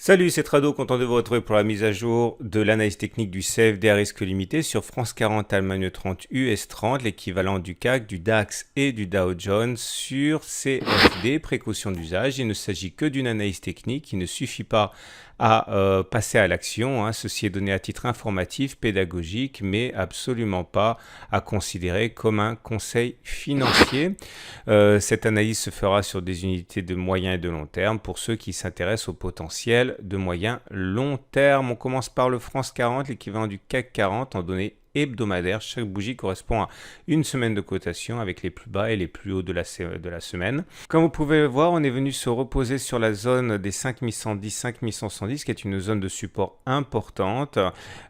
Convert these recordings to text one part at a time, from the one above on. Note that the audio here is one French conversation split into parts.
Salut, c'est Trado, content de vous retrouver pour la mise à jour de l'analyse technique du CFD à risque limité sur France 40, Allemagne 30, US 30, l'équivalent du CAC, du DAX et du Dow Jones sur CFD. Précaution d'usage, il ne s'agit que d'une analyse technique, il ne suffit pas à passer à l'action. Ceci est donné à titre informatif, pédagogique, mais absolument pas à considérer comme un conseil financier. Cette analyse se fera sur des unités de moyen et de long terme pour ceux qui s'intéressent au potentiel de moyen long terme. On commence par le France 40, l'équivalent du CAC 40 en données hebdomadaires. Chaque bougie correspond à une semaine de cotation avec les plus bas et les plus hauts de la semaine. Comme vous pouvez le voir, on est venu se reposer sur la zone des 5110, 5110 qui est une zone de support importante.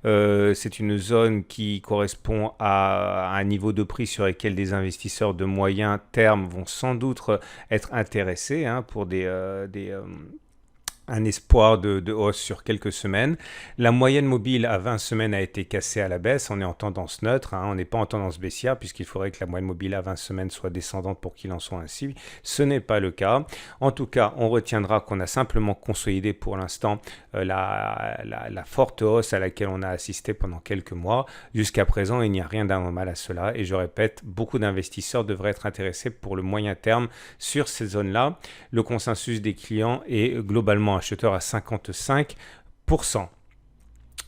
C'est une zone qui correspond à un niveau de prix sur lequel des investisseurs de moyen terme vont sans doute être intéressés pour un espoir de hausse sur quelques semaines. La moyenne mobile à 20 semaines a été cassée à la baisse. On est en tendance neutre, on n'est pas en tendance baissière puisqu'il faudrait que la moyenne mobile à 20 semaines soit descendante pour qu'il en soit ainsi. Ce n'est pas le cas. En tout cas, on retiendra qu'on a simplement consolidé pour l'instant la forte hausse à laquelle on a assisté pendant quelques mois. Jusqu'à présent, il n'y a rien d'anormal à cela. Et je répète, beaucoup d'investisseurs devraient être intéressés pour le moyen terme sur ces zones-là. Le consensus des clients est globalement acheteur à 55%.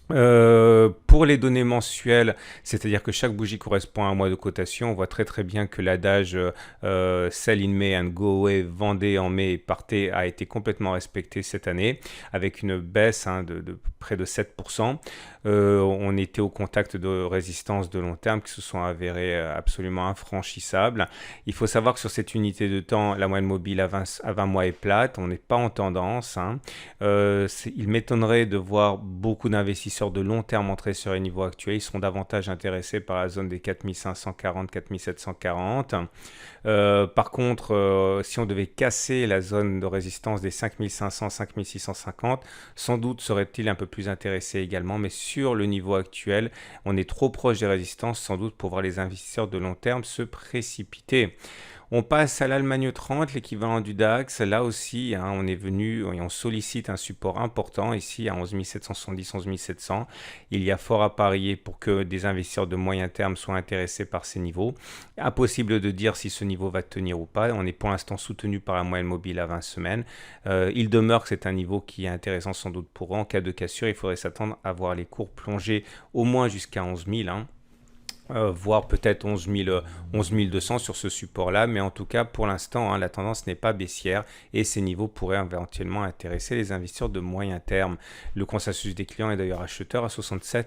Pour les données mensuelles, c'est-à-dire que chaque bougie correspond à un mois de cotation, on voit très bien que l'adage sell in May and go away, vendez en mai et partez a été complètement respecté cette année avec une baisse de près de 7%. On était au contact de résistances de long terme qui se sont avérées absolument infranchissables. Il faut savoir que sur cette unité de temps, la moyenne mobile à 20 mois est plate, on n'est pas en tendance. Il m'étonnerait de voir beaucoup d'investisseurs de long terme entrer sur les niveaux actuels. Ils seront davantage intéressés par la zone des 4540, 4740. Par contre, si on devait casser la zone de résistance des 5500, 5650, sans doute serait-il un peu plus intéressé également, mais sur le niveau actuel, on est trop proche des résistances sans doute pour voir les investisseurs de long terme se précipiter. On passe à l'Allemagne 30, l'équivalent du DAX. Là aussi, on est venu et on sollicite un support important ici à 11 770, 11 700. Il y a fort à parier pour que des investisseurs de moyen terme soient intéressés par ces niveaux. Impossible de dire si ce niveau va tenir ou pas. On est pour l'instant soutenu par la moyenne mobile à 20 semaines. Il demeure que c'est un niveau qui est intéressant sans doute pour eux. En cas de cassure, il faudrait s'attendre à voir les cours plonger au moins jusqu'à 11 000. Voire peut-être 11 200 sur ce support-là, mais en tout cas, pour l'instant, la tendance n'est pas baissière et ces niveaux pourraient éventuellement intéresser les investisseurs de moyen terme. Le consensus des clients est d'ailleurs acheteur à 67%.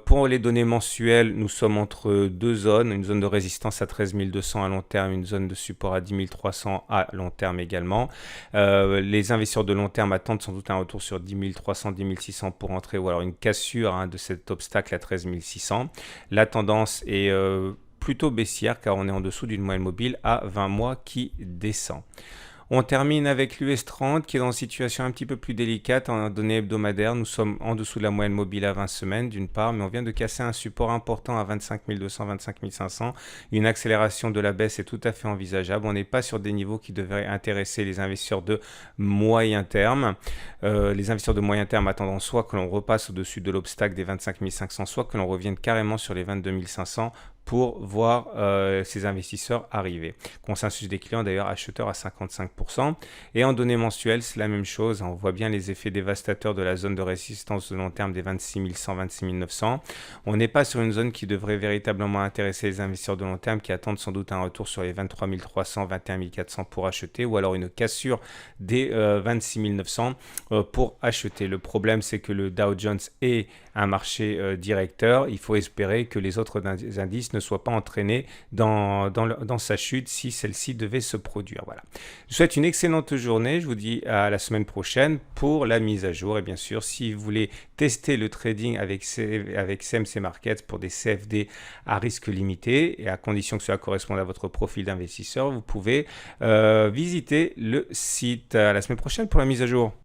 Pour les données mensuelles, nous sommes entre deux zones, une zone de résistance à 13 200 à long terme, une zone de support à 10 300 à long terme également. Les investisseurs de long terme attendent sans doute un retour sur 10 300, 10 600 pour entrer, ou alors une cassure de cet obstacle à 13 600. La tendance est plutôt baissière car on est en dessous d'une moyenne mobile à 20 mois qui descend. On termine avec l'US 30 qui est dans une situation un petit peu plus délicate en données hebdomadaires. Nous sommes en dessous de la moyenne mobile à 20 semaines d'une part, mais on vient de casser un support important à 25 200, 25 500. Une accélération de la baisse est tout à fait envisageable. On n'est pas sur des niveaux qui devraient intéresser les investisseurs de moyen terme. Les investisseurs de moyen terme attendant soit que l'on repasse au-dessus de l'obstacle des 25 500, soit que l'on revienne carrément sur les 22 500 pour voir ces investisseurs arriver. Consensus des clients d'ailleurs acheteurs à 55%. Et en données mensuelles, c'est la même chose. On voit bien les effets dévastateurs de la zone de résistance de long terme des 26 100, 26 900. On n'est pas sur une zone qui devrait véritablement intéresser les investisseurs de long terme qui attendent sans doute un retour sur les 23 300, 21 400 pour acheter ou alors une cassure des 26 900 pour acheter. Le problème, c'est que le Dow Jones est un marché directeur. Il faut espérer que les autres indices ne soient pas entraînés dans sa chute si celle-ci devait se produire. Voilà. Je vous souhaite une excellente journée. Je vous dis à la semaine prochaine pour la mise à jour. Et bien sûr, si vous voulez tester le trading avec CMC Markets pour des CFD à risque limité et à condition que cela corresponde à votre profil d'investisseur, vous pouvez visiter le site. À la semaine prochaine pour la mise à jour.